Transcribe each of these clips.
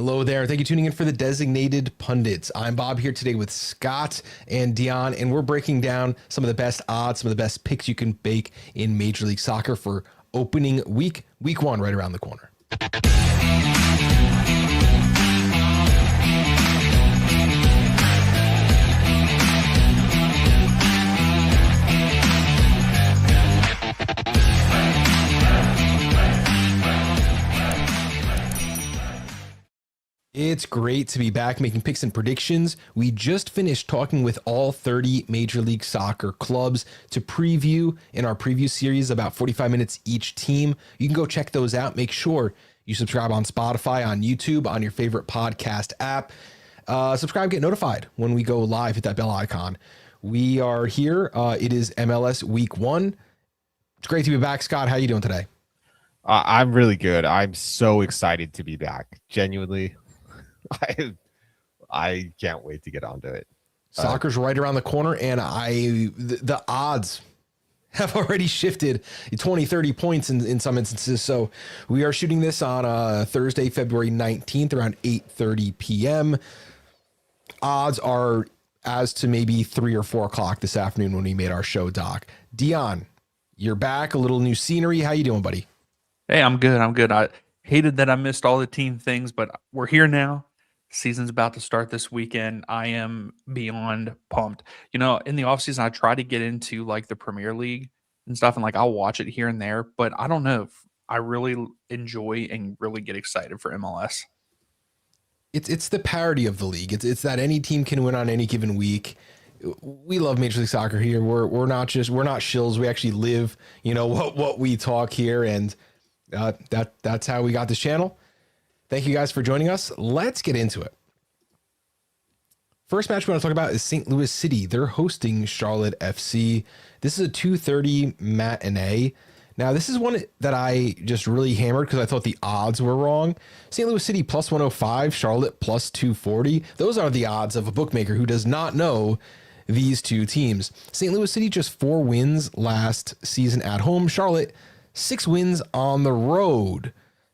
Hello there. Thank you for tuning in for the Designated Pundits. I'm Bob here today with Scott and Deon, and we're breaking down some of the best odds, some of the best picks you can bake in Major League Soccer for opening week one right around the corner. It's great to be back making picks and predictions. We just finished talking with all 30 Major League Soccer clubs to preview in our preview series, about 45 minutes each team. You can go check those out. Make sure you subscribe on Spotify, on YouTube, on your favorite podcast app. Subscribe, get notified when we go live. Hit that bell icon. We are here. It is MLS Week 1. It's great to be back. Scott, how are you doing today? I'm really good. I'm so excited to be back. Genuinely. I can't wait to get onto it. Soccer's right around the corner, and the odds have already shifted 20, 30 points in some instances. So we are shooting this on Thursday, February 19th, around 8:30 p.m. Odds are as to maybe 3 or 4 o'clock this afternoon when we made our show doc. Deon, you're back, a little new scenery. How you doing, buddy? Hey, I'm good. I hated that I missed all the team things, but we're here now. Season's about to start this weekend. I am beyond pumped. You know, in the offseason, I try to get into like the Premier League and stuff, and like I'll watch it here and there, but I don't know if I really enjoy and really get excited for MLS. It's the parity of the league. It's that any team can win on any given week. We love Major League Soccer here. We're not shills. We actually live, what we talk here, and that's how we got this channel. Thank you guys for joining us. Let's get into it. First match we want to talk about is St. Louis City. They're hosting Charlotte FC. This is a 2:30 matinee. Now, this is one that I just really hammered because I thought the odds were wrong. St. Louis City plus 105, Charlotte plus 240. Those are the odds of a bookmaker who does not know these two teams. St. Louis City just 4 wins last season at home. Charlotte 6 wins on the road.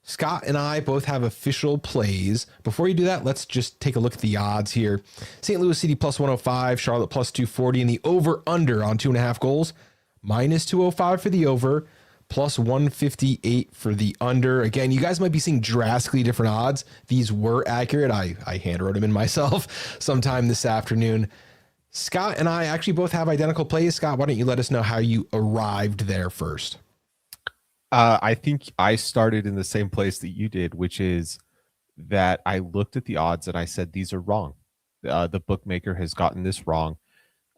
Scott and I both have official plays. Before you do that, let's just take a look at the odds here. St. Louis City plus 105, Charlotte plus 240, and the over-under on 2.5 goals, minus 205 for the over, plus 158 for the under. Again, you guys might be seeing drastically different odds. These were accurate. I handwrote them in myself sometime this afternoon. Scott and I actually both have identical plays. Scott, why don't you let us know how you arrived there first? I think I started in the same place that you did, which is that I looked at the odds and I said, these are wrong. The bookmaker has gotten this wrong.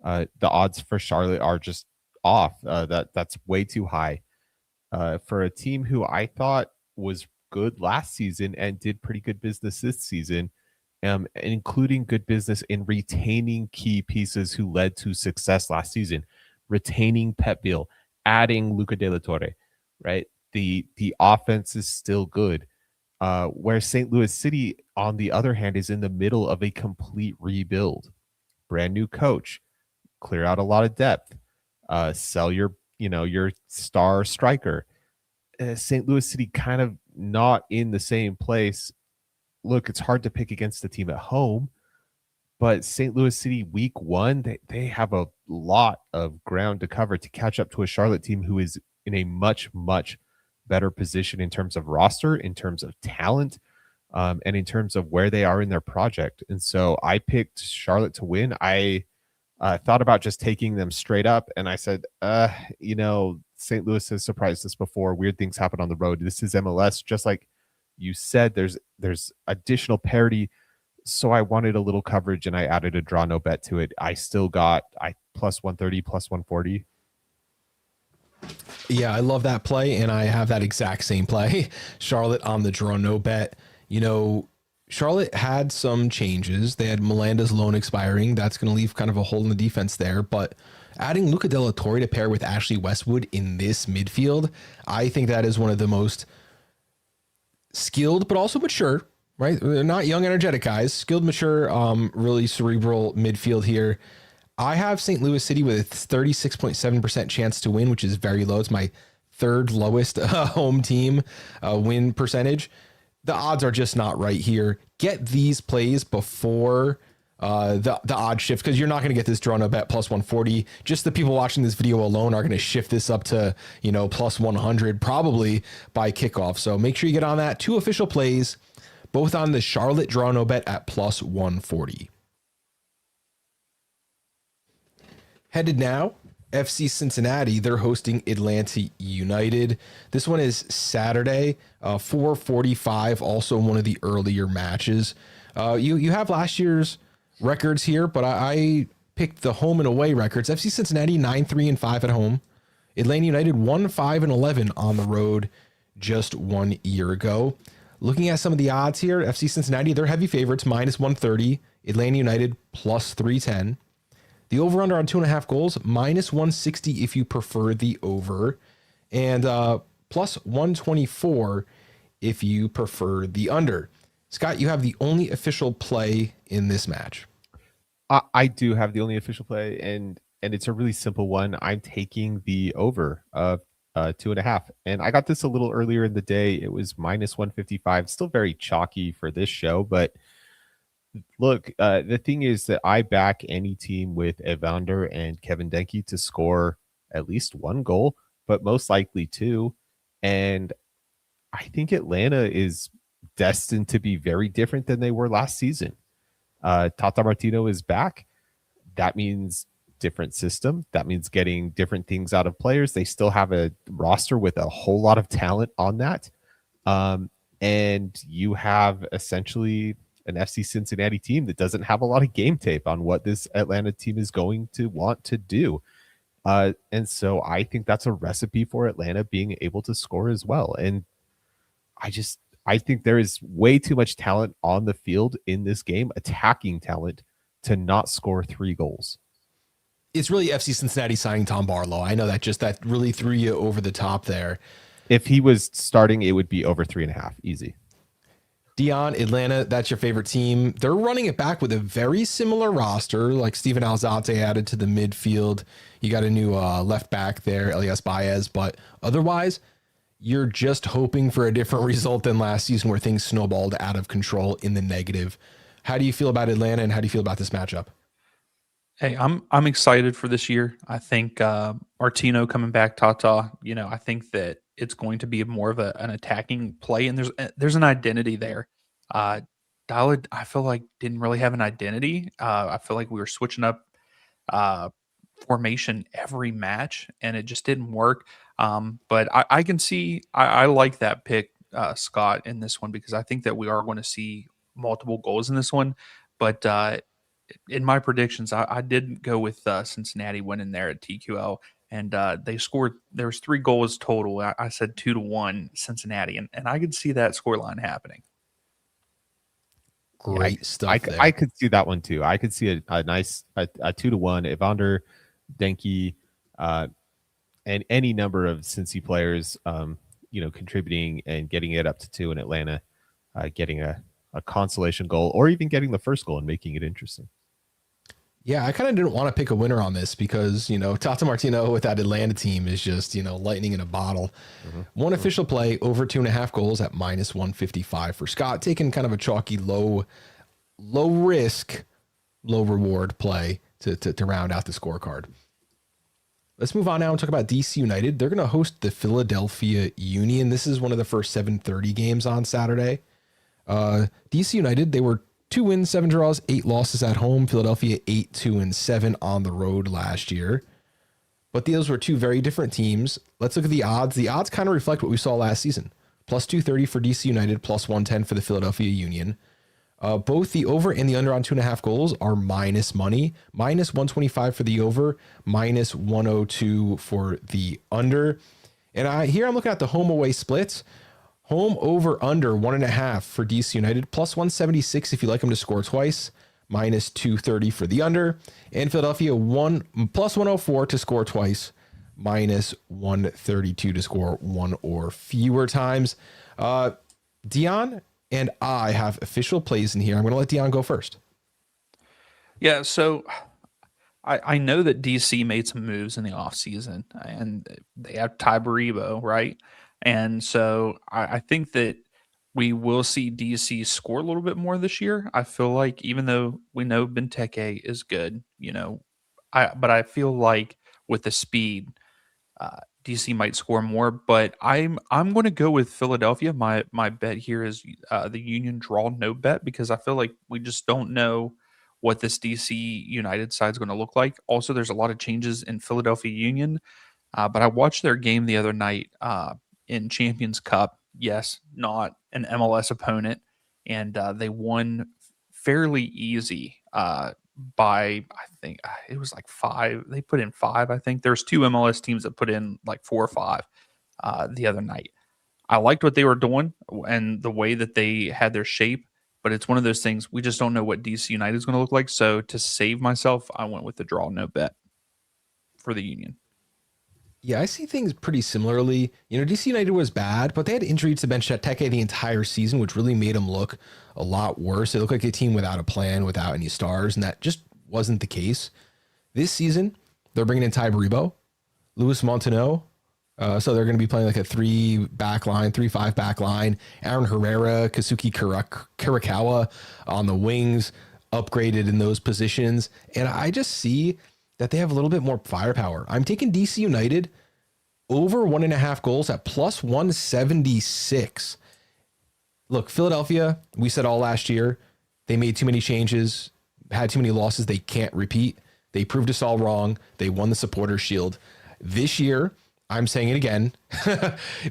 The odds for Charlotte are just off. That's way too high for a team who I thought was good last season and did pretty good business this season, including good business in retaining key pieces who led to success last season, retaining Pep Biel, adding Luca De La Torre. Right, the offense is still good. Where St. Louis City, on the other hand, is in the middle of a complete rebuild. Brand new coach, clear out a lot of depth, sell your star striker. St. Louis City kind of not in the same place. Look, it's hard to pick against the team at home, but St. Louis City week 1, they have a lot of ground to cover to catch up to a Charlotte team who is in a much, much better position in terms of roster, in terms of talent, and in terms of where they are in their project. And so I picked Charlotte to win. I thought about just taking them straight up, and I said, St. Louis has surprised us before. Weird things happen on the road. This is MLS. Just like you said, there's additional parity. So I wanted a little coverage, and I added a draw no bet to it. I still got plus 130, plus 140. Yeah, I love that play, and I have that exact same play. Charlotte on the draw, no bet. Charlotte had some changes. They had Miranda's loan expiring. That's going to leave kind of a hole in the defense there. But adding Luca De La Torre to pair with Ashley Westwood in this midfield, I think that is one of the most skilled, but also mature, right? They're not young, energetic guys. Skilled, mature, really cerebral midfield here. I have St. Louis City with a 36.7% chance to win, which is very low. It's my third lowest home team win percentage. The odds are just not right here. Get these plays before the odd shift, because you're not going to get this drawn up at plus 140. Just the people watching this video alone are going to shift this up to, plus 100 probably by kickoff. So make sure you get on that. 2 official plays, both on the Charlotte draw no bet at plus 140. Headed now, FC Cincinnati, they're hosting Atlanta United. This one is Saturday, 4:45, also one of the earlier matches. You have last year's records here, but I picked the home and away records. FC Cincinnati 9-3-5 at home. Atlanta United 1-5-11 on the road just 1 year ago. Looking at some of the odds here, FC Cincinnati, they're heavy favorites, minus 130. Atlanta United plus 310. The over-under on 2.5 goals, minus 160 if you prefer the over, and plus 124 if you prefer the under. Scott, you have the only official play in this match. I do have the only official play, and it's a really simple one. I'm taking the over of 2.5, and I got this a little earlier in the day. It was minus 155. Still very chalky for this show, but look, the thing is that I back any team with Evander and Kevin Denke to score at least 1 goal, but most likely 2. And I think Atlanta is destined to be very different than they were last season. Tata Martino is back. That means different system. That means getting different things out of players. They still have a roster with a whole lot of talent on that. And you have essentially an FC Cincinnati team that doesn't have a lot of game tape on what this Atlanta team is going to want to do. And so I think that's a recipe for Atlanta being able to score as well. And I think there is way too much talent on the field in this game, attacking talent, to not score 3 goals. It's really FC Cincinnati signing Tom Barlow. I know that really threw you over the top there. If he was starting, it would be over 3.5, easy. Deon, Atlanta, that's your favorite team. They're running it back with a very similar roster, like Steven Alzate added to the midfield. You got a new left back there, Elias Baez, but otherwise, you're just hoping for a different result than last season where things snowballed out of control in the negative. How do you feel about Atlanta, and how do you feel about this matchup? Hey, I'm excited for this year. I think Martino coming back, Tata. I think that it's going to be more of an attacking play, and there's an identity there. Dalla, I feel like didn't really have an identity. I feel like we were switching up formation every match, and it just didn't work. But I can see I like that pick, Scott, in this one, because I think that we are going to see multiple goals in this one. But in my predictions, I did go with Cincinnati winning there at TQL, and they scored. There was 3 goals total. I said 2-1 Cincinnati, and I could see that scoreline happening. Great stuff. I could see that one too. I could see a nice 2-1 Evander, Denke, and any number of Cincy players, contributing and getting it up to 2 in Atlanta, getting a consolation goal, or even getting the first goal and making it interesting. Yeah, I kind of didn't want to pick a winner on this because, Tata Martino with that Atlanta team is just, lightning in a bottle. Mm-hmm. One official play, over 2.5 goals at minus 155 for Scott, taking kind of a chalky, low risk, low reward play to round out the scorecard. Let's move on now and talk about DC United. They're going to host the Philadelphia Union. This is one of the first 7:30 games on Saturday. DC United, they were 2 wins, 7 draws, 8 losses at home. Philadelphia 8-2-7 on the road last year. But those were 2 very different teams. Let's look at the odds. The odds kind of reflect what we saw last season. Plus 230 for DC United, plus 110 for the Philadelphia Union. Both the over and the under on 2.5 goals are minus money. Minus 125 for the over, minus 102 for the under. And here I'm looking at the home away splits. Home over under 1.5 for DC United, plus 176 if you like them to score twice, minus 230 for the under. And Philadelphia plus 104 to score twice, minus 132 to score 1 or fewer times. Deon and I have official plays in here. I'm going to let Deon go first. Yeah, so I know that DC made some moves in the offseason, and they have Ty Baribo, right? And so I think that we will see DC score a little bit more this year. I feel like even though we know Benteke is good, but I feel like with the speed, DC might score more. But I'm going to go with Philadelphia. My bet here is the Union draw no bet because I feel like we just don't know what this DC United side is going to look like. Also, there's a lot of changes in Philadelphia Union. But I watched their game the other night in Champions Cup. Yes, not an MLS opponent, and they won fairly easy by I think it was like 5. They put in 5. I think there's 2 MLS teams that put in like 4 or 5 the other night. I liked what they were doing and the way that they had their shape, but it's one of those things we just don't know what DC United is going to look like. So to save myself, I went with the draw no bet for the Union. Yeah, I see things pretty similarly. DC United was bad, but they had injuries to Benteke the entire season, which really made them look a lot worse. They looked like a team without a plan, without any stars, and that just wasn't the case. This season, they're bringing in Ty Baribo, Luis Montano. So they're going to be playing like a 3-5 back line. Aaron Herrera, Kazuki Kirikawa on the wings, upgraded in those positions. And I just see that they have a little bit more firepower. I'm taking DC United over 1.5 goals at plus 176. Look, Philadelphia, we said all last year, they made too many changes, had too many losses they can't repeat. They proved us all wrong. They won the Supporters' Shield. This year, I'm saying it again,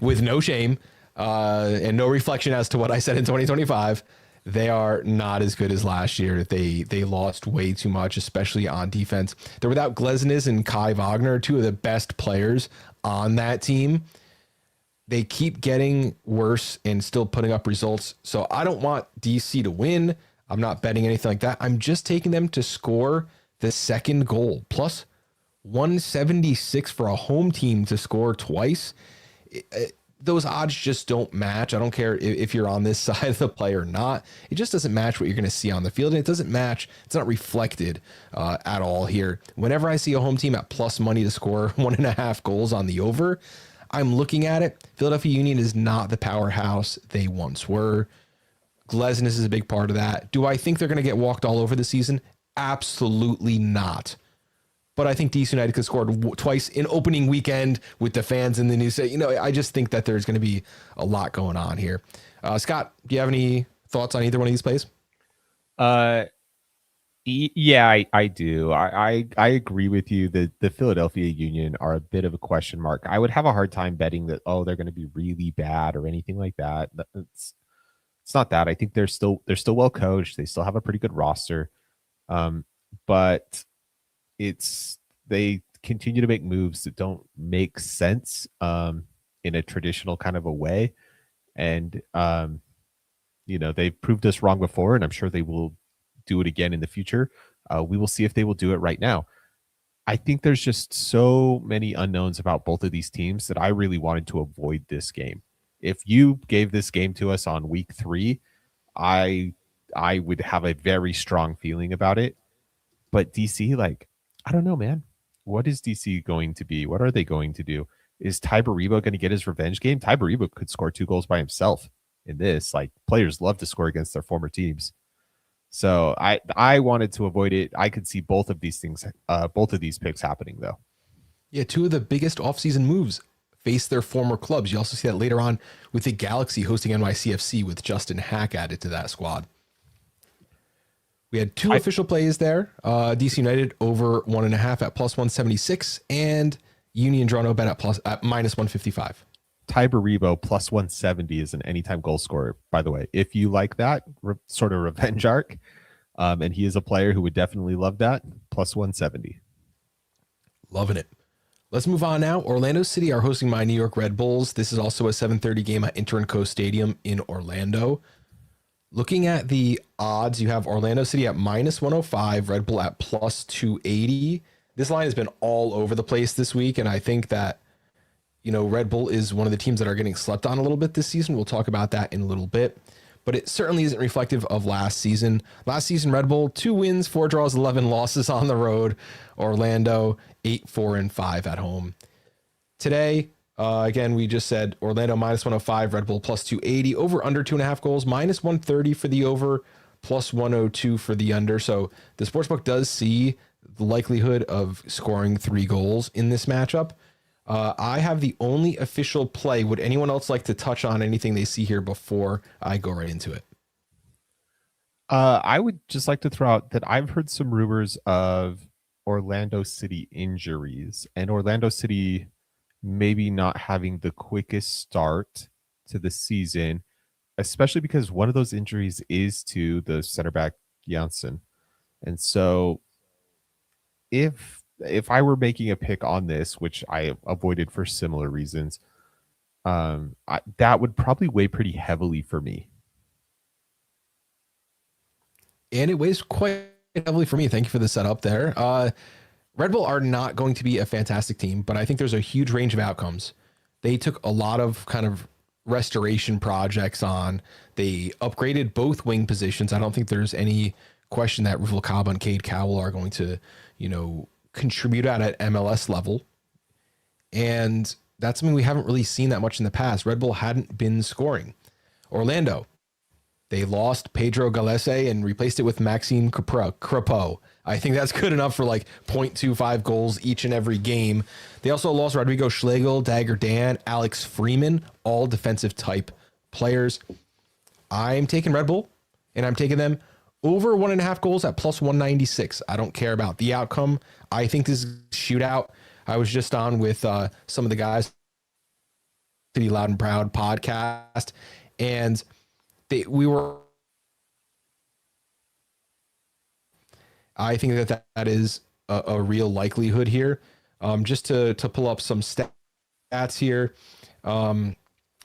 with no shame and no reflection as to what I said in 2025, they are not as good as last year. They lost way too much, especially on defense. They're without Glesnes and Kai Wagner, 2 of the best players on that team. They keep getting worse and still putting up results. So I don't want DC to win. I'm not betting anything like that. I'm just taking them to score the second goal. Plus 176 for a home team to score twice. Those odds just don't match. I don't care if you're on this side of the play or not. It just doesn't match what you're going to see on the field. And it doesn't match. It's not reflected at all here. Whenever I see a home team at plus money to score 1.5 goals on the over, I'm looking at it. Philadelphia Union is not the powerhouse they once were. Glesnes is a big part of that. Do I think they're going to get walked all over the season? Absolutely not. But I think DC United could score twice in opening weekend with the fans in the new set. I just think that there's going to be a lot going on here. Scott, do you have any thoughts on either one of these plays? Yeah, I do. I agree with you that the Philadelphia Union are a bit of a question mark. I would have a hard time betting that, they're going to be really bad or anything like that. It's not that. I think they're still well coached. They still have a pretty good roster. But they continue to make moves that don't make sense in a traditional kind of a way. And, they've proved us wrong before, and I'm sure they will do it again in the future. We will see if they will do it right now. I think there's just so many unknowns about both of these teams that I really wanted to avoid this game. If you gave this game to us on week 3, I would have a very strong feeling about it. But DC, I don't know, man. What is DC going to be? What are they going to do? Is Ty Baribo going to get his revenge game? Ty Baribo could score 2 goals by himself in this. Players love to score against their former teams. So I wanted to avoid it. I could see both of these picks happening, though. Yeah, 2 of the biggest offseason moves face their former clubs. You also see that later on with the Galaxy hosting NYCFC with Justin Hack added to that squad. We had 2 official plays there. DC United over 1.5 at plus 176 and Union draw no bet at minus 155. Ty Baribo plus 170 is an anytime goal scorer, by the way. If you like that sort of revenge arc, and he is a player who would definitely love that, plus 170. Loving it. Let's move on now. Orlando City are hosting my New York Red Bulls. This is also a 7:30 game at Inter&Co Stadium in Orlando. Looking at the odds, you have Orlando City at minus 105, Red Bull at plus 280. This line has been all over the place this week, and I think that, Red Bull is one of the teams that are getting slept on a little bit this season. We'll talk about that in a little bit, but it certainly isn't reflective of last season. Last season, Red Bull, 2 wins, 4 draws, 11 losses on the road. Orlando, 8-4-5 at home. Today, Again, we just said Orlando minus 105, Red Bull plus 280, over under 2.5 goals, minus 130 for the over, plus 102 for the under. So the sportsbook does see the likelihood of scoring 3 goals in this matchup. I have the only official play. Would anyone else like to touch on anything they see here before I go right into it? I would just like to throw out that I've heard some rumors of Orlando City injuries and Orlando City maybe not having the quickest start to the season, especially because one of those injuries is to the center back Janssen. And so if I were making a pick on this, which I avoided for similar reasons, that would probably weigh pretty heavily for me. And it weighs quite heavily for me. Thank you for the setup there. Red Bull are not going to be a fantastic team, but I think there's a huge range of outcomes. They took a lot of kind of restoration projects on. They upgraded both wing positions. I don't think there's any question that Ruvalcaba and Cade Cowell are going to, contribute at MLS level. And that's something we haven't really seen that much in the past. Red Bull hadn't been scoring. Orlando, they lost Pedro Galese and replaced it with Maxime Crepeau. I think that's good enough for like 0.25 goals each and every game. They also lost Rodrigo Schlegel, Dagger Dan, Alex Freeman, all defensive type players. I'm taking Red Bull, and I'm taking them over 1.5 goals at plus 196. I don't care about the outcome. I think this is a shootout. I was just on with some of the guys, City Loud and Proud podcast, and I think that is a real likelihood here. Just to pull up some stats here. My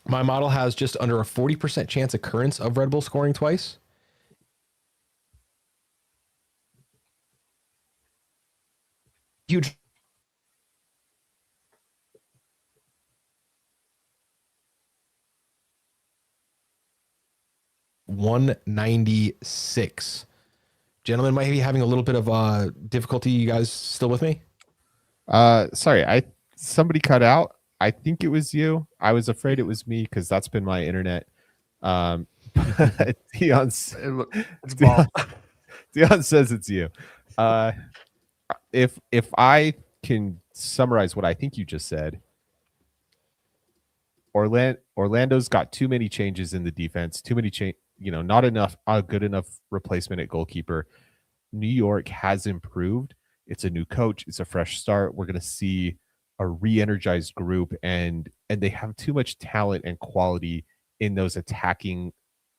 model has just under a 40% chance occurrence of Red Bull scoring twice. Huge. $196. Gentlemen, might be having a little bit of difficulty. You guys still with me? Sorry, somebody cut out. I think it was you. I was afraid it was me because that's been my internet. Deon says it's you. If I can summarize what I think you just said, Orlando's got too many changes in the defense, too many not enough a good enough replacement at goalkeeper. New York has improved. It's a new coach. It's a fresh start. We're going to see a re-energized group, and they have too much talent and quality in those attacking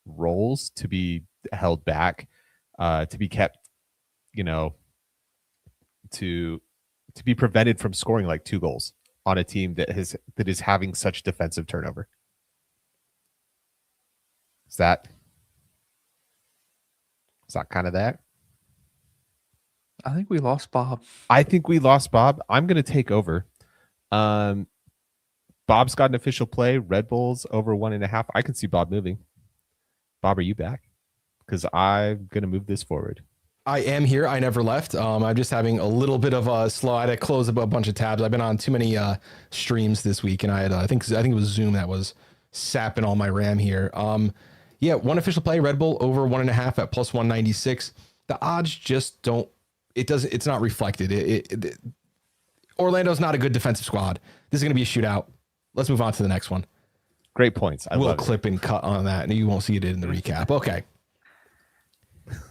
roles to be held back, to be kept, to be prevented from scoring like 2 goals on a team that is having such defensive turnover. Is that kind of that? I think we lost Bob. I think we lost Bob. I'm going to take over. Bob's got an official play. Red Bulls over 1.5. I can see Bob moving. Bob, are you back? Because I'm going to move this forward. I am here. I never left. I'm just having a little bit of a slow. I had to close a bunch of tabs. I've been on too many streams this week, and I had I think it was Zoom that was sapping all my RAM here. One official play, Red Bull over 1.5 at plus 196. The odds just don't. It's not reflected. Orlando's not a good defensive squad. This is going to be a shootout. Let's move on to the next one. Great points. We'll clip and cut on that, and you won't see it in the recap. Okay.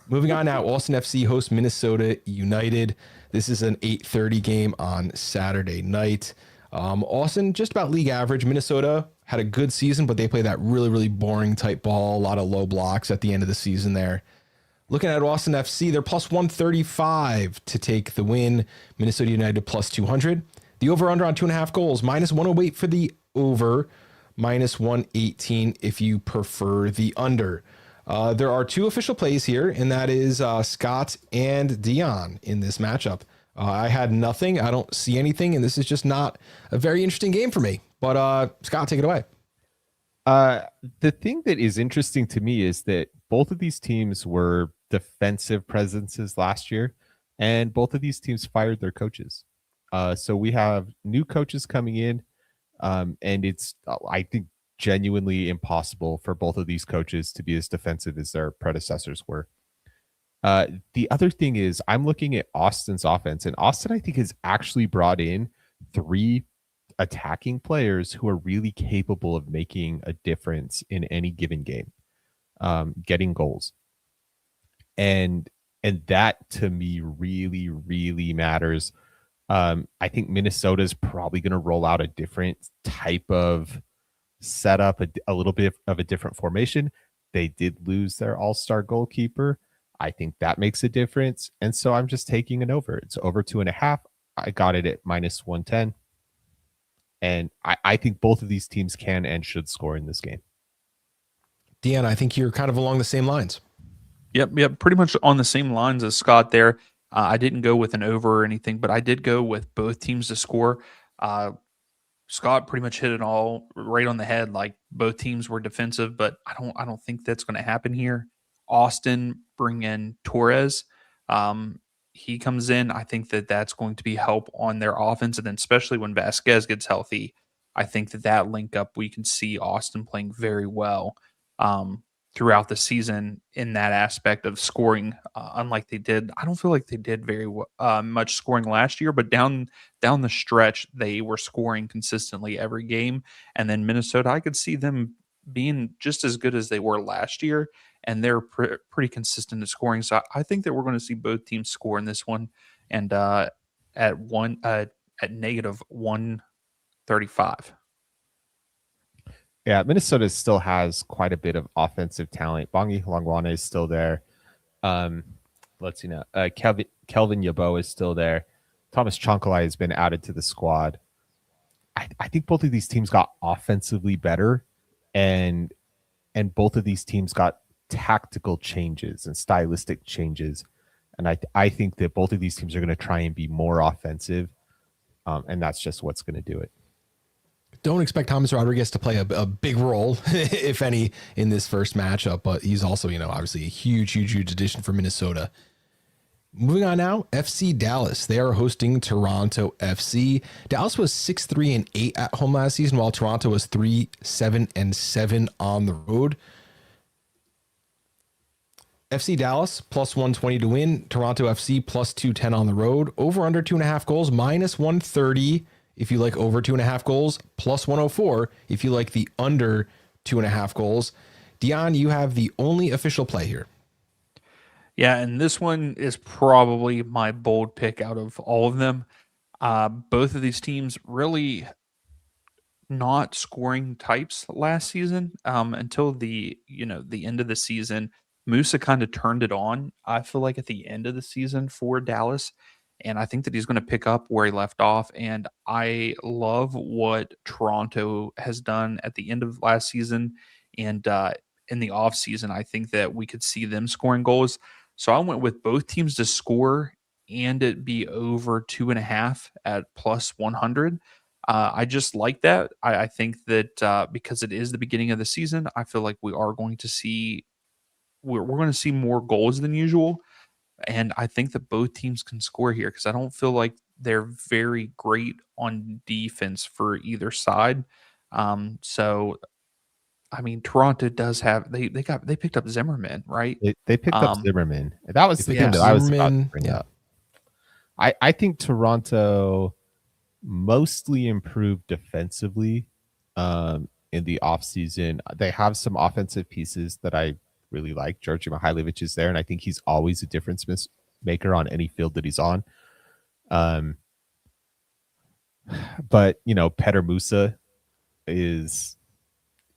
Moving on now, Austin FC hosts Minnesota United. This is an 8:30 game on Saturday night. Austin, just about league average. Minnesota had a good season, but they play that really, really boring type ball. A lot of low blocks at the end of the season there. Looking at Austin FC, they're plus 135 to take the win. Minnesota United plus 200. The over-under on 2.5 goals, minus 108 for the over, minus 118 if you prefer the under. There are 2 official plays here, and that is Scott and Deon in this matchup. I had nothing. I don't see anything, and this is just not a very interesting game for me. But Scott, take it away. The thing that is interesting to me is that both of these teams were defensive presences last year, and both of these teams fired their coaches. So we have new coaches coming in. And it's, I think, genuinely impossible for both of these coaches to be as defensive as their predecessors were. The other thing is I'm looking at Austin's offense, and Austin, I think, has actually brought in 3 attacking players who are really capable of making a difference in any given game, getting goals. And that to me really, really matters. I think Minnesota's probably going to roll out a different type of setup, a little bit of a different formation. They did lose their all-star goalkeeper. I think that makes a difference. And so I'm just taking an over. It's over 2.5. I got it at -110. And I think both of these teams can and should score in this game. Deon, I think you're kind of along the same lines. Yep. Pretty much on the same lines as Scott there. I didn't go with an over or anything, but I did go with both teams to score. Scott pretty much hit it all right on the head. Like, both teams were defensive, but I don't think that's going to happen here. Austin bring in Torres. He comes in. I think that that's going to be help on their offense, and then especially when Vasquez gets healthy, I think that link up, we can see Austin playing very well throughout the season in that aspect of scoring. Unlike they did, I don't feel like they did very much scoring last year, but down the stretch, they were scoring consistently every game. And then Minnesota, I could see them being just as good as they were last year, and they're pretty consistent in scoring. So I think that we're going to see both teams score in this one, and at -135. Yeah, Minnesota still has quite a bit of offensive talent. Bongi Longwane is still there. Let's see now. Kelvin Yabo is still there. Thomas Chancalay has been added to the squad. I think both of these teams got offensively better, and both of these teams got tactical changes and stylistic changes. And I think that both of these teams are going to try and be more offensive, and that's just what's going to do it. Don't expect Thomas Rodriguez to play a big role, if any, in this first matchup, but he's also, obviously a huge addition for Minnesota. Moving on now, FC Dallas. They are hosting Toronto FC. Dallas was 6-3-8 at home last season, while Toronto was 3-7-7 on the road. FC Dallas +120 to win. Toronto FC +210 on the road. Over under 2.5 goals, -130 if you like over 2.5 goals, +104 if you like the under 2.5 goals. Deon, you have the only official play here. Yeah, and this one is probably my bold pick out of all of them. Both of these teams really not scoring types last season until the end of the season. Musa kind of turned it on, I feel like, at the end of the season for Dallas. And I think that he's going to pick up where he left off. And I love what Toronto has done at the end of last season. And in the offseason, I think that we could see them scoring goals. So I went with both teams to score and it be over 2.5 at +100. I just like that. I think that because it is the beginning of the season, I feel like we're going to see more goals than usual. And I think that both teams can score here because I don't feel like they're very great on defense for either side. So, I mean, Toronto does have they picked up Zimmerman, right? They picked up Zimmerman. That was the game that I was about to bring up. I think Toronto mostly improved defensively in the offseason. They have some offensive pieces that I really like. Georgi Mihailovic is there, and I think he's always a difference maker on any field that he's on. But Petr Musa is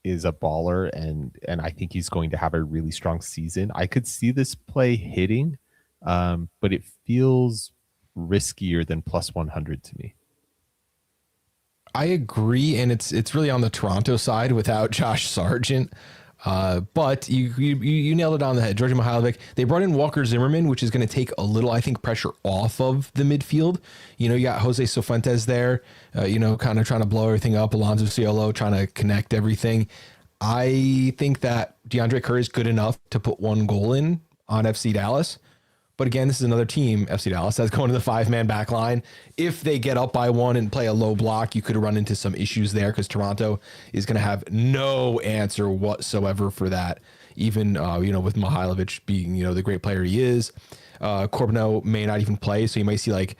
a baller, and I think he's going to have a really strong season. I could see this play hitting, but it feels riskier than +100 to me. I agree, and it's really on the Toronto side without Josh Sargent. But you nailed it on the head. Georgi Mihailovic. They brought in Walker Zimmerman, which is going to take a little, I think, pressure off of the midfield. You got Jose Cifuentes there, kind of trying to blow everything up. Alonso Ciolo trying to connect everything. I think that DeAndre Curry is good enough to put one goal in on FC Dallas. But again, this is another team, FC Dallas, that's going to the 5-man back line. If they get up by 1 and play a low block, you could run into some issues there because Toronto is going to have no answer whatsoever for that. Even, with Mihailovic being, the great player he is. Corbeau may not even play, so you might see like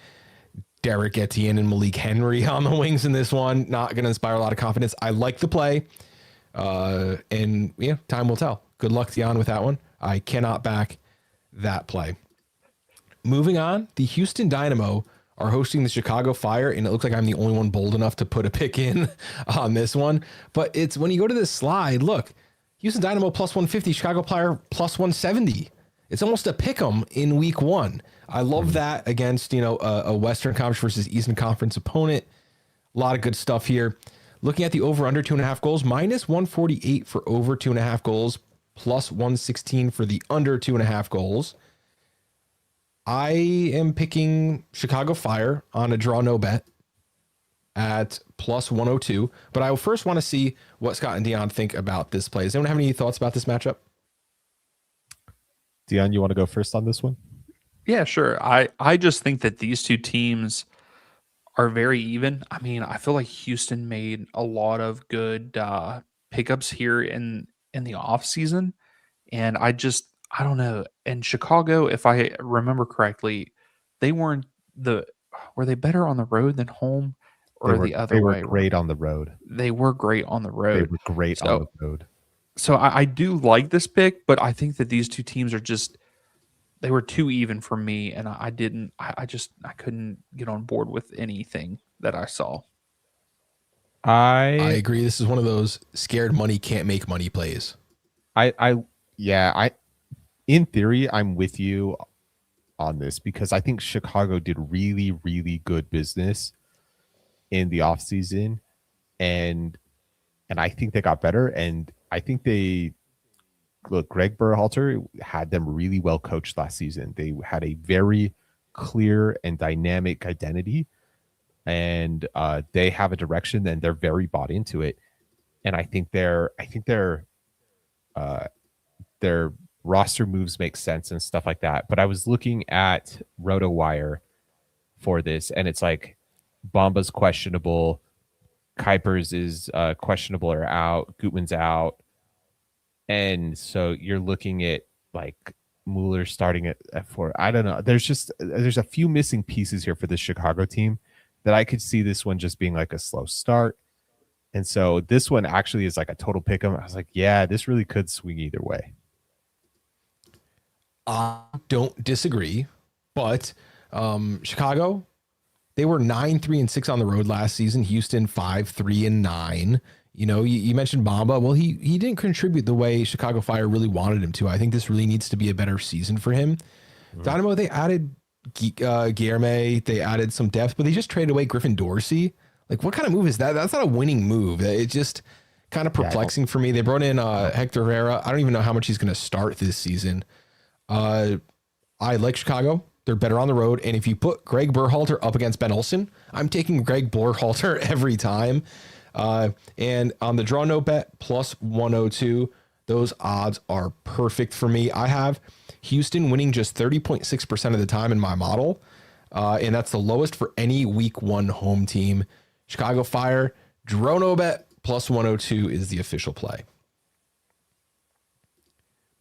Derek Etienne and Malik Henry on the wings in this one. Not going to inspire a lot of confidence. I like the play. And time will tell. Good luck, Deon, with that one. I cannot back that play. Moving on, the Houston Dynamo are hosting the Chicago Fire, and it looks like I'm the only one bold enough to put a pick in on this one. But it's when you go to this slide, look, Houston Dynamo plus 150, Chicago Fire plus 170. It's almost a pick 'em in week 1. I love that against, a Western Conference versus Eastern Conference opponent. A lot of good stuff here. Looking at the over under 2.5 goals, minus 148 for over 2.5 goals, plus 116 for the under 2.5 goals. I am picking Chicago Fire on a draw no bet at plus 102, but I first want to see what Scott and Deon think about this play. Does anyone have any thoughts about this matchup? Deon, you want to go first on this one? Yeah, sure. I just think that these two teams are very even. I mean, I feel like Houston made a lot of good pickups here in the off season, and I don't know. And Chicago, if I remember correctly, they weren't were they better on the road than home, or the other way? They were great on the road. They were great on the road. They were great on the road. So I do like this pick, but I think that these two teams are they were too even for me, and I couldn't get on board with anything that I saw. I agree. This is one of those scared money can't make money plays. In theory, I'm with you on this because I think Chicago did really, really good business in the offseason, and I think they got better, and I think Greg Berhalter had them really well coached last season. They had a very clear and dynamic identity, and they have a direction, and they're very bought into it. And I think their roster moves make sense and stuff like that. But I was looking at RotoWire for this, and it's like Bamba's questionable, Kuipers is questionable or out, Gutman's out. And so you're looking at like Mueller starting at 4. I don't know. There's a few missing pieces here for the Chicago team that I could see this one just being like a slow start. And so this one actually is like a total pick 'em. I was like, yeah, this really could swing either way. I don't disagree, but Chicago, they were 9-3-6 on the road last season. Houston 5-3-9. You mentioned Bamba. Well, he didn't contribute the way Chicago Fire really wanted him to. I think this really needs to be a better season for him. Mm-hmm. Dynamo, they added Guilherme. They added some depth, but they just traded away Griffin Dorsey. Like, what kind of move is that? That's not a winning move. It's just kind of perplexing for me. They brought in Hector Herrera. I don't even know how much he's going to start this season. I like Chicago. They're better on the road. And if you put Greg Berhalter up against Ben Olsen, I'm taking Greg Berhalter every time. And on the draw no bet plus 102, those odds are perfect for me. I have Houston winning just 30.6% of the time in my model. And that's the lowest for any week 1 home team. Chicago Fire, draw no bet plus 102 is the official play.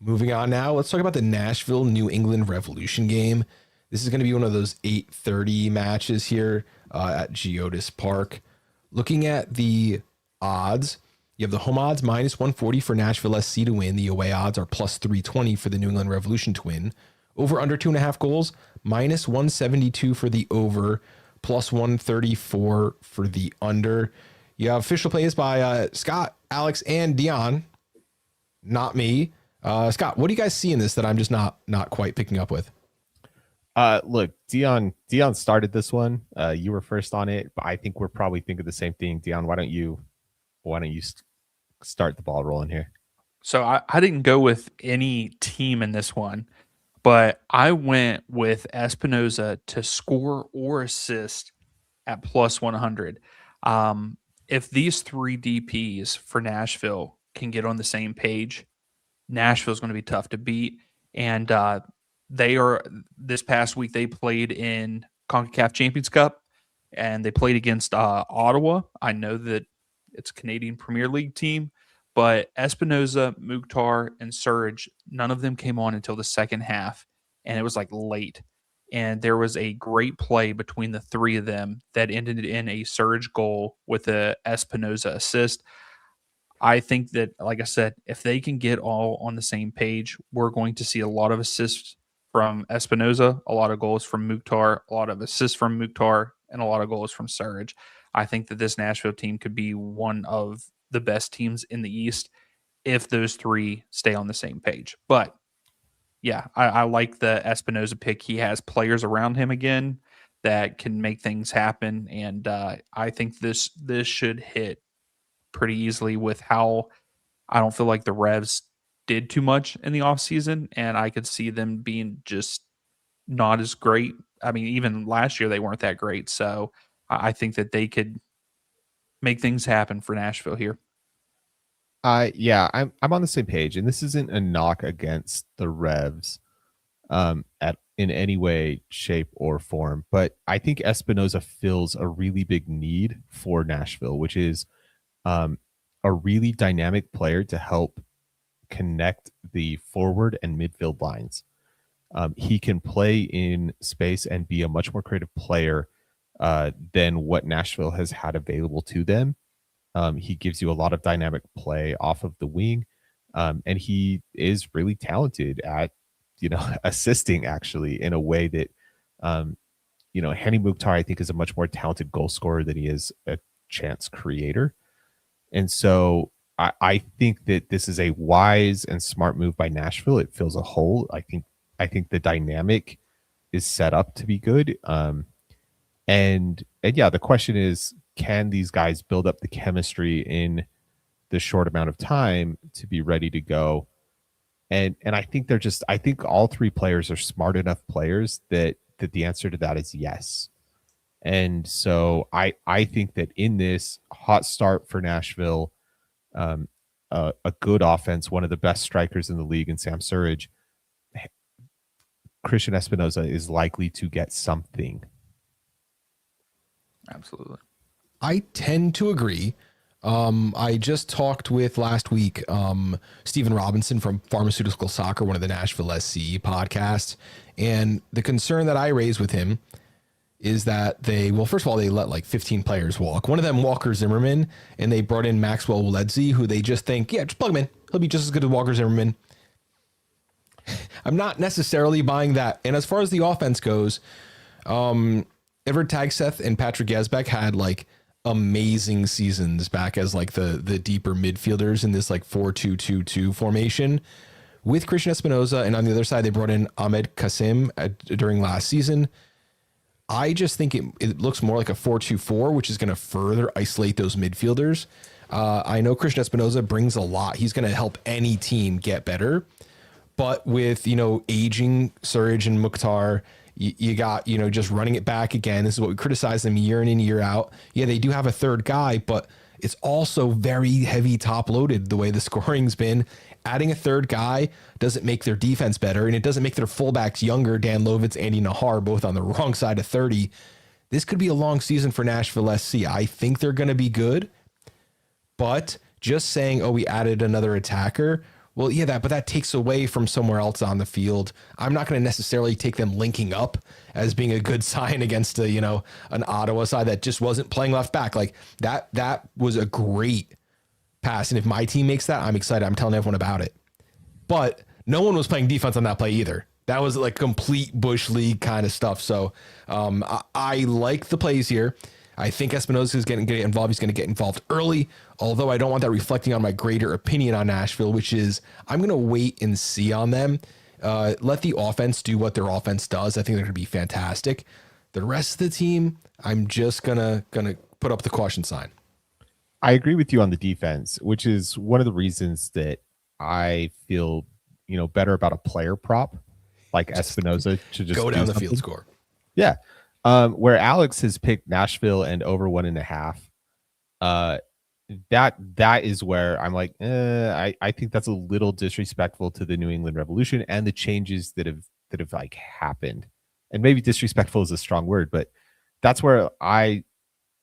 Moving on now, let's talk about the Nashville New England Revolution game. This is going to be one of those 8:30 matches here at Geodis Park. Looking at the odds, you have the home odds minus 140 for Nashville SC to win. The away odds are plus 320 for the New England Revolution to win. Over under 2.5 goals, minus 172 for the over, plus 134 for the under. You have official plays by Scott, Alex, and Deon. Not me. Scott, what do you guys see in this that I'm just not quite picking up with? Look, Deon started this one. You were first on it, but I think we're probably thinking the same thing. Deon, why don't you start the ball rolling here? So I didn't go with any team in this one, but I went with Espinoza to score or assist at plus 100. If these 3 DPs for Nashville can get on the same page, Nashville's going to be tough to beat. And They are this past week they played in CONCACAF Champions Cup and they played against Ottawa. I know that it's a Canadian Premier League team, but Espinoza, Mukhtar, and Surge, none of them came on until the second half, and it was like late. And there was a great play between the three of them that ended in a Surge goal with a Espinoza assist. I think that, like I said, if they can get all on the same page, we're going to see a lot of assists from Espinoza, a lot of goals from Mukhtar, a lot of assists from Mukhtar, and a lot of goals from Surge. I think that this Nashville team could be one of the best teams in the East if those three stay on the same page. But yeah, I like the Espinoza pick. He has players around him again that can make things happen, and I think this should hit pretty easily with how I don't feel like the Revs did too much in the offseason, and I could see them being just not as great. I mean, even last year they weren't that great. So I think that they could make things happen for Nashville here. Yeah, I'm on the same page, and this isn't a knock against the Revs at in any way, shape, or form, but I think Espinoza fills a really big need for Nashville, which is a really dynamic player to help connect the forward and midfield lines. He can play in space and be a much more creative player than what Nashville has had available to them. He gives you a lot of dynamic play off of the wing, and he is really talented at, assisting actually in a way that, Henny Mukhtar, I think, is a much more talented goal scorer than he is a chance creator. And so I think that this is a wise and smart move by Nashville. It fills a hole. I think the dynamic is set up to be good. And yeah, the question is, can these guys build up the chemistry in the short amount of time to be ready to go? And I think I think all three players are smart enough players that the answer to that is yes. And so I think that in this hot start for Nashville, a good offense, one of the best strikers in the league in Sam Surridge, Christian Espinoza is likely to get something. Absolutely. I tend to agree. I just talked with last week Stephen Robinson from Pharmaceutical Soccer, one of the Nashville SC podcasts. And the concern that I raised with him is that first of all, they let like 15 players walk. One of them, Walker Zimmerman, and they brought in Maxwell Woledzy, who they just think, yeah, just plug him in. He'll be just as good as Walker Zimmerman. I'm not necessarily buying that. And as far as the offense goes, Edward Tagseth and Patrick Yazbek had like amazing seasons back as like the deeper midfielders in this like 4-2-2-2 formation with Christian Espinoza. And on the other side, they brought in Ahmed Kasim during last season. I just think it looks more like a 4-2-4, which is going to further isolate those midfielders. I know Christian Espinoza brings a lot. He's going to help any team get better. But with, aging Surridge and Mukhtar, you got, just running it back again. This is what we criticize them year in and year out. Yeah, they do have a third guy, but it's also very heavy top loaded the way the scoring's been. Adding a third guy doesn't make their defense better, and it doesn't make their fullbacks younger. Dan Lovitz, Andy Nahar, both on the wrong side of 30. This could be a long season for Nashville SC. I think they're going to be good, but just saying, oh, we added another attacker. Well, yeah, but that takes away from somewhere else on the field. I'm not going to necessarily take them linking up as being a good sign against an Ottawa side that just wasn't playing left back. Like that was a great pass. And if my team makes that, I'm excited. I'm telling everyone about it. But no one was playing defense on that play either. That was like complete Bush League kind of stuff. So I like the plays here. I think Espinoza is going to get involved. He's going to get involved early, although I don't want that reflecting on my greater opinion on Nashville, which is I'm going to wait and see on them. Let the offense do what their offense does. I think they're going to be fantastic. The rest of the team, I'm just going to put up the caution sign. I agree with you on the defense, which is one of the reasons that I feel, better about a player prop like Espinoza to just go down the field score. Yeah. Where Alex has picked Nashville and over 1.5, that is where I'm like, I think that's a little disrespectful to the New England Revolution and the changes that that have like happened. And maybe disrespectful is a strong word, but that's where I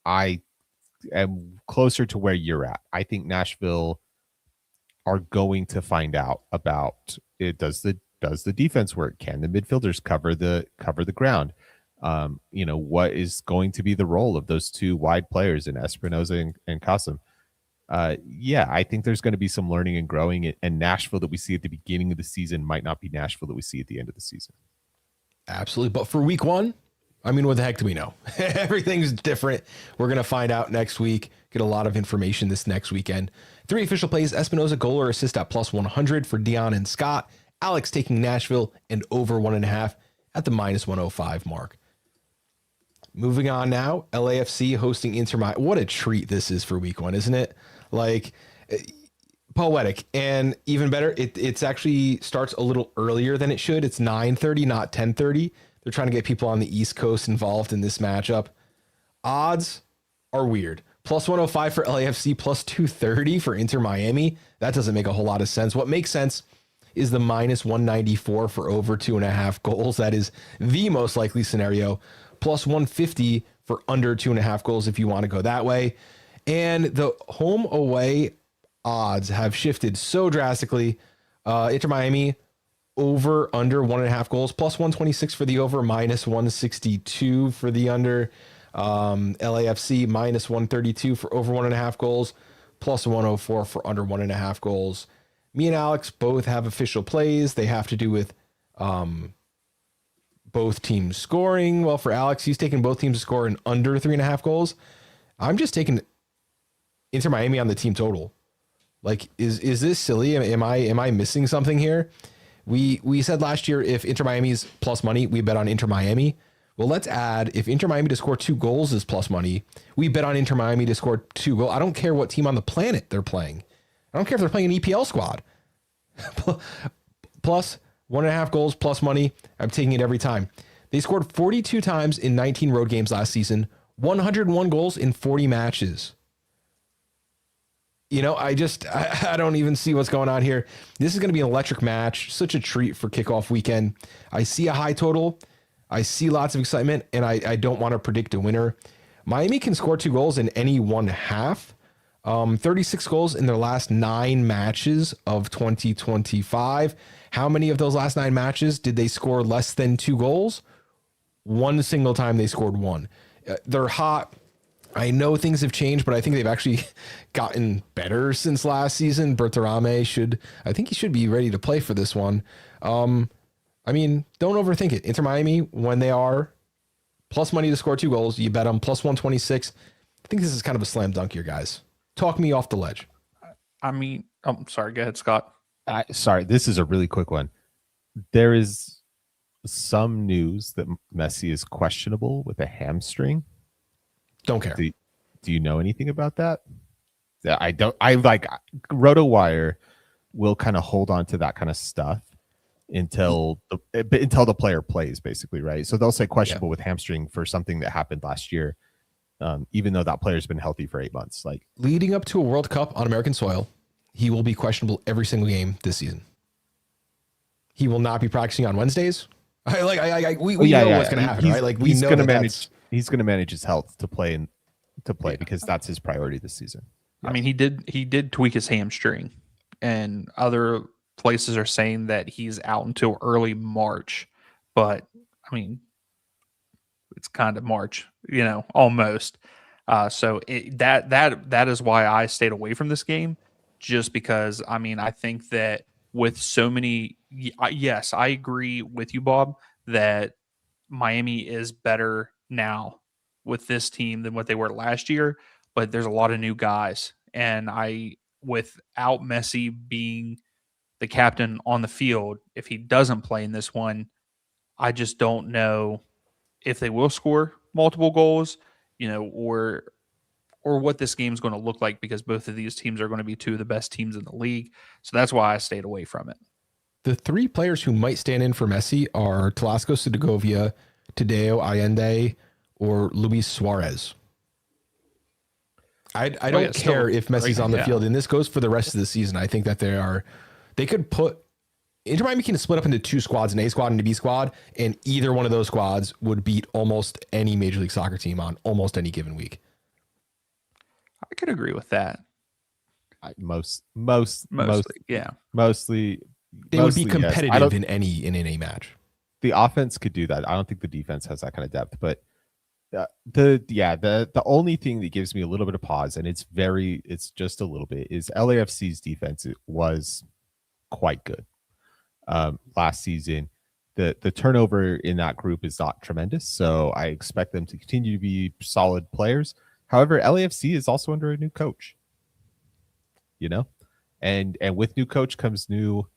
am closer to where you're at. I think Nashville are going to find out about it. Does the defense work? Can the midfielders cover the ground? What is going to be the role of those two wide players in Espinoza and Kasim? I think there's going to be some learning and growing, and Nashville that we see at the beginning of the season might not be Nashville that we see at the end of the season. Absolutely. But for week one, I mean, what the heck do we know? Everything's different. We're going to find out next week, get a lot of information this next weekend. 3 official plays: Espinoza goal or assist at +100 for Deon and Scott. Alex taking Nashville and over 1.5 at the -105 mark. Moving on now, LAFC hosting Inter Miami. What a treat this is for week one, isn't it? Like, poetic. And even better, it's actually starts a little earlier than it should. It's 9:30, not 10:30. They're trying to get people on the East Coast involved in this matchup. Odds are weird. +105 for LAFC, +230 for Inter Miami. That doesn't make a whole lot of sense. What makes sense is the -194 for over 2.5 goals. That is the most likely scenario. +150 for under 2.5 goals if you want to go that way. And the home away odds have shifted so drastically. Inter Miami over under 1.5 goals, +126 for the over, -162 for the under. LAFC -132 for over 1.5 goals, +104 for under 1.5 goals. Me and Alex both have official plays. They have to do with both teams scoring. Well, for Alex, he's taking both teams to score in under 3.5 goals. I'm just taking Inter Miami on the team total. Like, is this silly? Am I missing something here? We said last year, if Inter Miami's plus money, we bet on Inter Miami. Well, let's add, if Inter Miami to score 2 goals is plus money, we bet on Inter Miami to score 2 goals. I don't care what team on the planet they're playing. I don't care if they're playing an EPL squad. Plus 1.5 goals, plus money. I'm taking it every time. They scored 42 times in 19 road games last season, 101 goals in 40 matches. I don't even see what's going on here. This is going to be an electric match. Such a treat for kickoff weekend. I see a high total. I see lots of excitement, and I don't want to predict a winner. Miami can score 2 goals in any one half. 36 goals in their last 9 matches of 2025. How many of those last 9 matches did they score less than 2 goals? One single time they scored 1. They're hot. I know things have changed, but I think they've actually gotten better since last season. Bertarame should be ready to play for this one. Don't overthink it. Inter Miami, when they are plus money to score 2 goals, you bet them +126. I think this is kind of a slam dunk here, guys. Talk me off the ledge. I'm sorry. Go ahead, Scott. Sorry, this is a really quick one. There is some news that Messi is questionable with a hamstring. Don't care. Do you know anything about that? I don't. I like RotoWire will kind of hold on to that kind of stuff until the player plays, basically, right? So they'll say questionable with hamstring for something that happened last year, even though that player's been healthy for 8 months. Like, leading up to a World Cup on American soil, he will be questionable every single game this season. He will not be practicing on Wednesdays. We know what's going to happen, right? Like, we know going to manage. He's going to manage his health to play because that's his priority this season. Yeah. I mean, he did tweak his hamstring, and other places are saying that he's out until early March. But I mean, it's kind of March, almost. So that is why I stayed away from this game, just because. I mean, I think that with so many, yes, I agree with you, Bob, that Miami is better now with this team than what they were last year, but there's a lot of new guys, and without Messi being the captain on the field, if he doesn't play in this one, I just don't know if they will score multiple goals, or what this game is going to look like, because both of these teams are going to be 2 of the best teams in the league. So that's why I stayed away from it. The 3 players who might stand in for Messi are Telasco Segovia, Tadeo Allende, or Luis Suarez. I don't care if Messi's on the field, and this goes for the rest of the season. I think that they could put Inter Miami can split up into two squads, an A squad and a B squad, and either one of those squads would beat almost any Major League Soccer team on almost any given week. I could agree with that. Mostly. They would be Yes. competitive in any match. The offense could do that. I don't think the defense has that kind of depth, but the only thing that gives me a little bit of pause, and it's just a little bit, is LAFC's defense was quite good last season. The turnover in that group is not tremendous, so I expect them to continue to be solid players. However, LAFC is also under a new coach, and with new coach comes new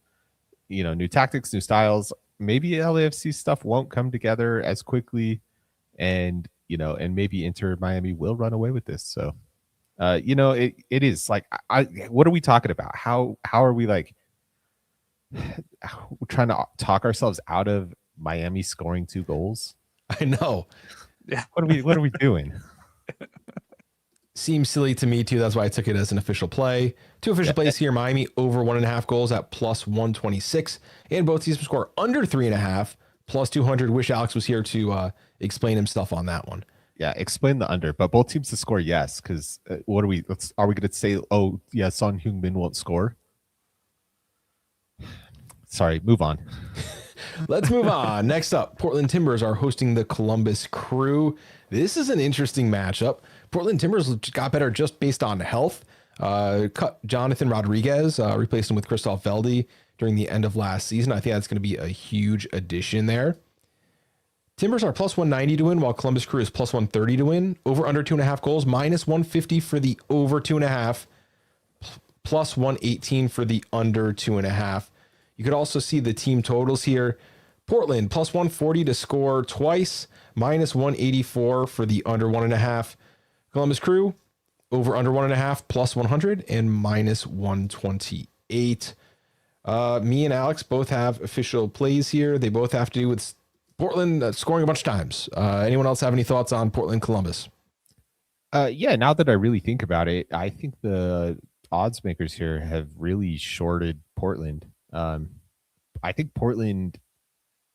tactics, new styles. Maybe LAFC stuff won't come together as quickly, and maybe Inter Miami will run away with this. So, it is like, what are we talking about? How are we like trying to talk ourselves out of Miami scoring 2 goals? I know. Yeah. What are we doing? Seems silly to me too. That's why I took it as an official play. 2 official plays here. Miami over 1.5 goals at plus 126, and both teams score under 3.5 plus 200. Wish Alex was here to explain himself on that one. Yeah, explain the under, but both teams to score, yes. Because what are we going to say? Oh, yeah, Son Heung-min won't score. Sorry, move on. Let's move on. Next up, Portland Timbers are hosting the Columbus Crew. This is an interesting matchup. Portland Timbers got better just based on health. Cut Jonathan Rodriguez, replaced him with Christoph Velde during the end of last season. I think that's going to be a huge addition there. Timbers are plus 190 to win, while Columbus Crew is plus 130 to win. Over under 2.5 goals, minus 150 for the over 2.5, plus 118 for the under 2.5. You could also see the team totals here. Portland plus 140 to score twice, minus 184 for the under 1.5. Columbus Crew over under 1.5 plus 100 and minus 128. Me and Alex both have official plays here. They both have to do with Portland scoring a bunch of times. Anyone else have any thoughts on Portland Columbus? Yeah, now that I really think about it, I think the odds makers here have really shorted Portland. I think Portland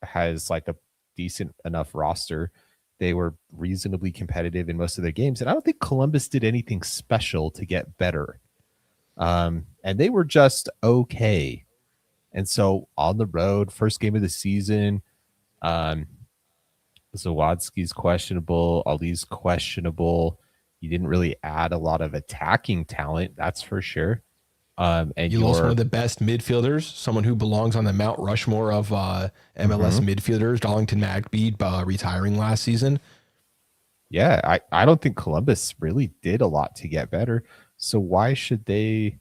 has like a decent enough roster. They were reasonably competitive in most of their games, and I don't think Columbus did anything special to get better. And they were just okay. And so on the road, first game of the season, Zawadzki's questionable, Ali's questionable. You didn't really add a lot of attacking talent, that's for sure. And you lost one of the best midfielders, someone who belongs on the Mount Rushmore of MLS midfielders, Darlington Nagbe, retiring last season. Yeah, I don't think Columbus really did a lot to get better. So why should they,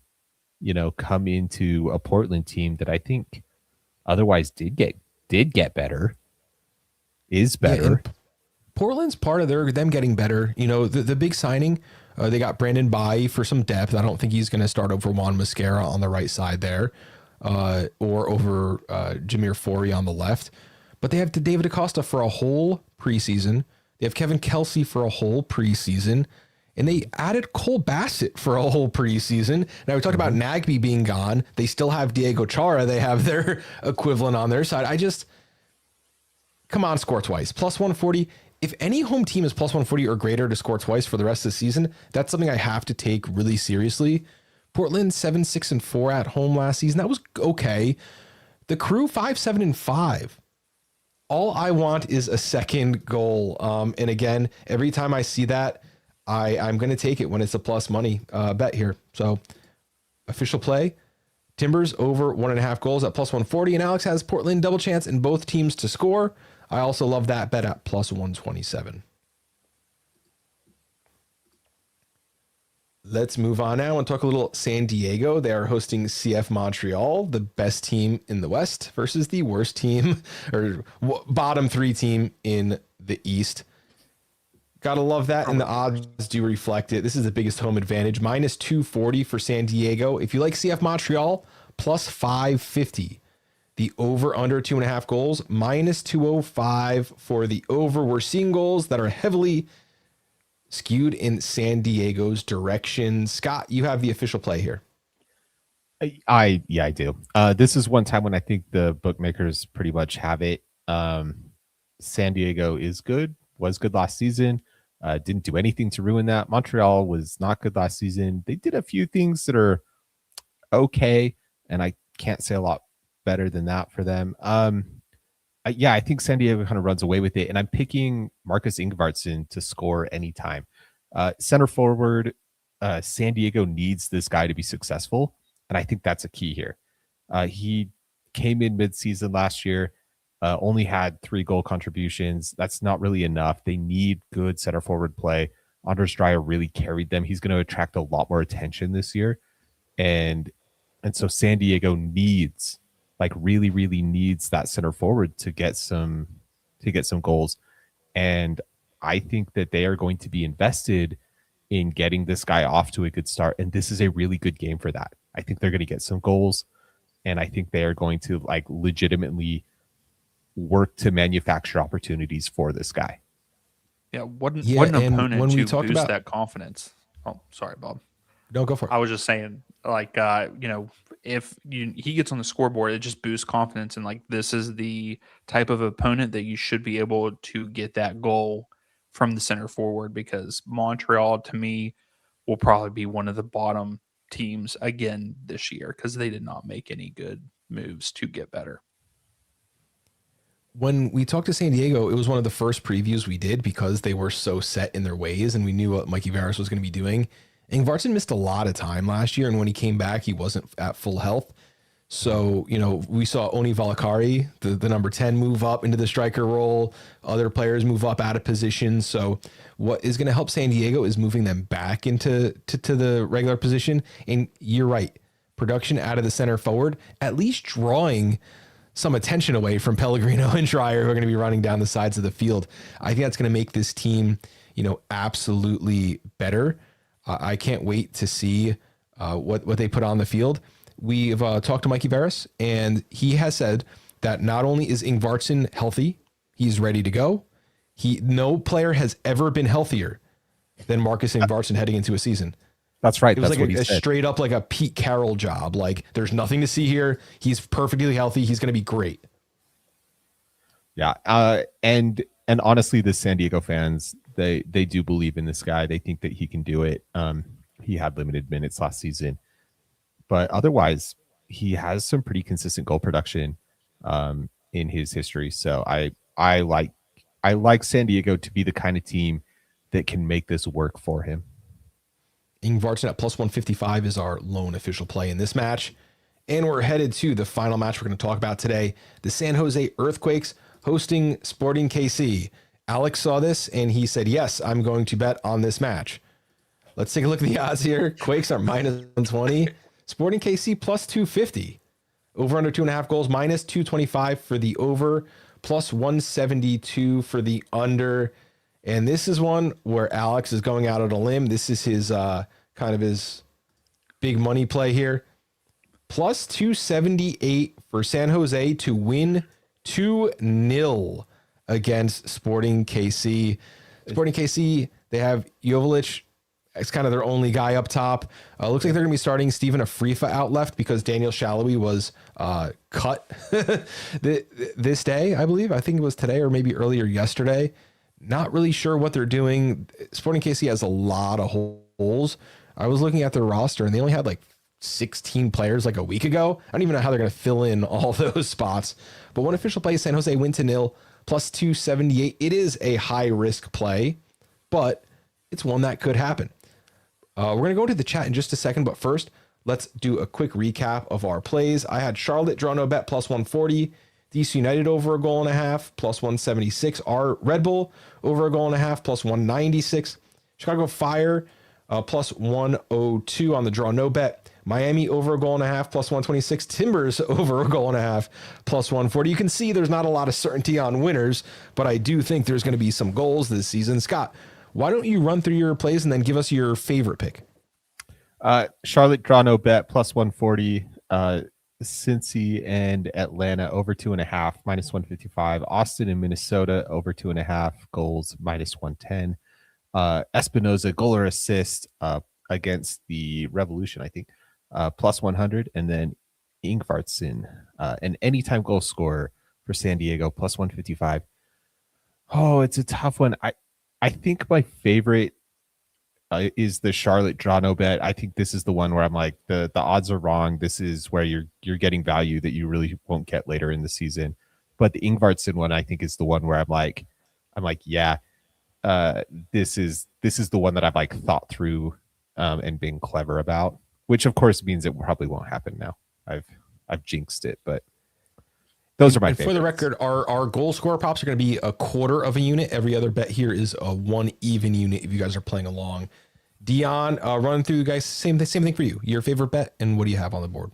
come into a Portland team that I think otherwise did get better, is better. Yeah, Portland's part of them getting better. The big signing, they got Brandon Bai for some depth. I don't think he's going to start over Juan Mosquera on the right side there, or over Jameer Forey on the left. But they have David Acosta for a whole preseason. They have Kevin Kelsey for a whole preseason. And they added Cole Bassett for a whole preseason. Now we talked about Nagbe being gone. They still have Diego Chara. They have their equivalent on their side. Come on, score twice. Plus 140. If any home team is plus 140 or greater to score twice for the rest of the season, that's something I have to take really seriously. Portland 7-6-4 at home last season. That was okay. The Crew 5-7-5. All I want is a second goal. And again, every time I see that, I'm going to take it when it's a plus money bet here. So official play, Timbers over 1.5 goals at plus 140. And Alex has Portland double chance in both teams to score. I also love that bet at plus 127. Let's move on now and talk a little San Diego. They are hosting CF Montreal, the best team in the West versus the worst team or bottom 3 team in the East. Gotta love that. And the odds do reflect it. This is the biggest home advantage. Minus 240 for San Diego. If you like CF Montreal, plus 550. The over under 2.5 goals, minus 205 for the over. We're seeing goals that are heavily skewed in San Diego's direction. Scott, you have the official play here. I do. This is one time when I think the bookmakers pretty much have it. San Diego is good, was good last season. Didn't do anything to ruin that. Montreal was not good last season. They did a few things that are okay, and I can't say a lot better than that for them. Yeah, I think San Diego kind of runs away with it, and I'm picking Marcus Ingvartsen to score anytime. Center forward, San Diego needs this guy to be successful, and I think that's a key here. He came in midseason last year, only had 3 goal contributions. That's not really enough. They need good center forward play. Anders Dreyer really carried them. He's going to attract a lot more attention this year, and so San Diego needs, like, really needs that center forward to get some goals. And I think that they are going to be invested in getting this guy off to a good start. And this is a really good game for that. I think they're going to get some goals, and I think they are going to, like, legitimately work to manufacture opportunities for this guy. Yeah, what an Yeah, and opponent when we to talked boost about- that confidence. Oh, sorry, Bob. No, go for it. I was just saying, like, if he gets on the scoreboard, it just boosts confidence, and, like, this is the type of opponent that you should be able to get that goal from the center forward, because Montreal, to me, will probably be one of the bottom teams again this year because they did not make any good moves to get better. When we talked to San Diego, it was one of the first previews we did because they were so set in their ways and we knew what Mikey Varis was going to be doing. Ingvartsen missed a lot of time last year, and when he came back, he wasn't at full health. So, we saw Oni Valakari, the number 10, move up into the striker role. Other players move up out of position. So what is going to help San Diego is moving them back into to the regular position. And you're right, production out of the center forward, at least drawing some attention away from Pellegrino and Dreyer, who are going to be running down the sides of the field. I think that's going to make this team, absolutely better. I can't wait to see what they put on the field. We've talked to Mikey Varis, and he has said that not only is Ingvartsen healthy, he's ready to go. No player has ever been healthier than Marcus Ingvartsen heading into a season. That's right. It was That's like what he a said. straight up like a Pete Carroll job. Like, there's nothing to see here. He's perfectly healthy. He's going to be great. Yeah. And honestly, the San Diego fans, they do believe in this guy. They think that he can do it. He had limited minutes last season, but otherwise he has some pretty consistent goal production in his history. So I like San Diego to be the kind of team that can make this work for him. Ingvartsen at plus 155 is our lone official play in this match. And we're headed to the final match we're going to talk about today. The San Jose Earthquakes hosting Sporting KC. Alex saw this and he said, yes, I'm going to bet on this match. Let's take a look at the odds here. Quakes are minus 120. Sporting KC plus 250. Over under 2.5 goals, minus 225 for the over, plus 172 for the under. And this is one where Alex is going out on a limb. This is his kind of his big money play here. Plus 278 for San Jose to win 2-0 against Sporting KC. Sporting KC, they have Joveljic. It's kind of their only guy up top. Looks like they're going to be starting Stephen Afrifa out left because Daniel Shallowy was cut this day, I believe. I think it was today or maybe earlier yesterday. Not really sure what they're doing. Sporting KC has a lot of holes. I was looking at their roster and they only had like 16 players like a week ago. I don't even know how they're going to fill in all those spots. But one official play, San Jose win 2-0, plus 278. It is a high risk play, but it's one that could happen. We're going to go into the chat in just a second, but first, let's do a quick recap of our plays. I had Charlotte draw no bet plus 140, DC United over 1.5 plus 176, our Red Bull over 1.5 plus 196, Chicago Fire plus 102 on the draw no bet, Miami over 1.5 plus 126, Timbers over 1.5 plus 140. You can see there's not a lot of certainty on winners, but I do think there's going to be some goals this season. Scott, why don't you run through your plays and then give us your favorite pick? Charlotte draw no bet plus 140. Cincy and Atlanta over 2.5 minus 155. Austin and Minnesota over 2.5 goals minus 110. Espinoza goal or assist against the Revolution, I think, plus 100, and then Ingvartsen, an anytime goal scorer for San Diego, plus 155. Oh, it's a tough one. I think my favorite is the Charlotte draw no bet. I think this is the one where I'm like, the odds are wrong. This is where you're getting value that you really won't get later in the season. But the Ingvartsen one, I think, is the one where I'm like, yeah, this is the one that I've like thought through and been clever about, which of course means it probably won't happen now. I've jinxed it, but those are my favorites. For the record, our goal scorer props are going to be a quarter of a unit. Every other bet here is a 1 even unit if you guys are playing along. Deon, running through, guys, same thing for you. Your favorite bet, and what do you have on the board?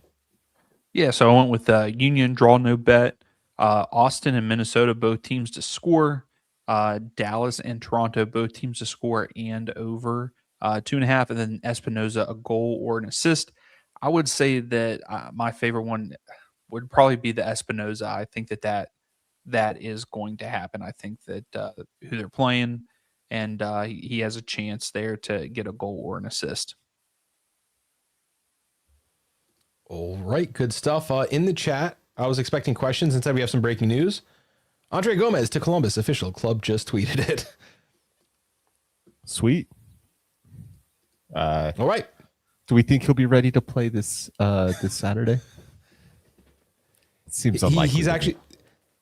Yeah, so I went with Union draw no bet. Austin and Minnesota, both teams to score. Dallas and Toronto, both teams to score and over 2.5. And then Espinoza, a goal or an assist. I would say that my favorite one would probably be the Espinoza. I think that is going to happen. I think that who they're playing, and he has a chance there to get a goal or an assist. All right, good stuff. In the chat, I was expecting questions. Instead, we have some breaking news. Andre Gomez to Columbus official club just tweeted it. Sweet. All right. Do we think he'll be ready to play this Saturday? It seems unlikely.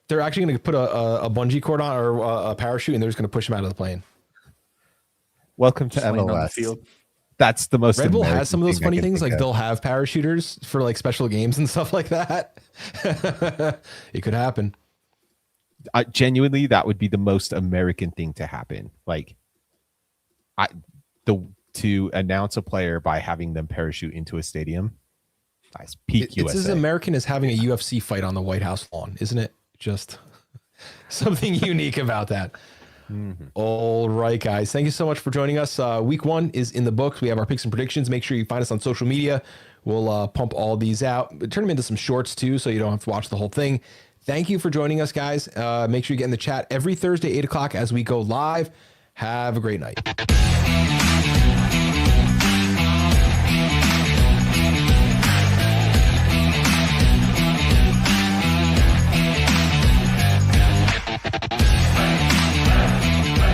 They're actually going to put a bungee cord on or a parachute, and they're just going to push him out of the plane. Welcome to Just laying on the MLS. field. That's the most. Red Bull American has some of those thing I funny can things, think like of. they'll have parachuters for like special games and stuff like that. It could happen. Genuinely, that would be the most American thing to happen. Like, to announce a player by having them parachute into a stadium. Nice peak USA. It's as American as having a UFC fight on the White House lawn, isn't it? Just something unique about that. Mm-hmm. All right, guys. Thank you so much for joining us. Week 1 is in the books. We have our picks and predictions. Make sure you find us on social media. We'll pump all these out. Turn them into some shorts too, so you don't have to watch the whole thing. Thank you for joining us, guys. Make sure you get in the chat every Thursday, 8 o'clock as we go live. Have a great night.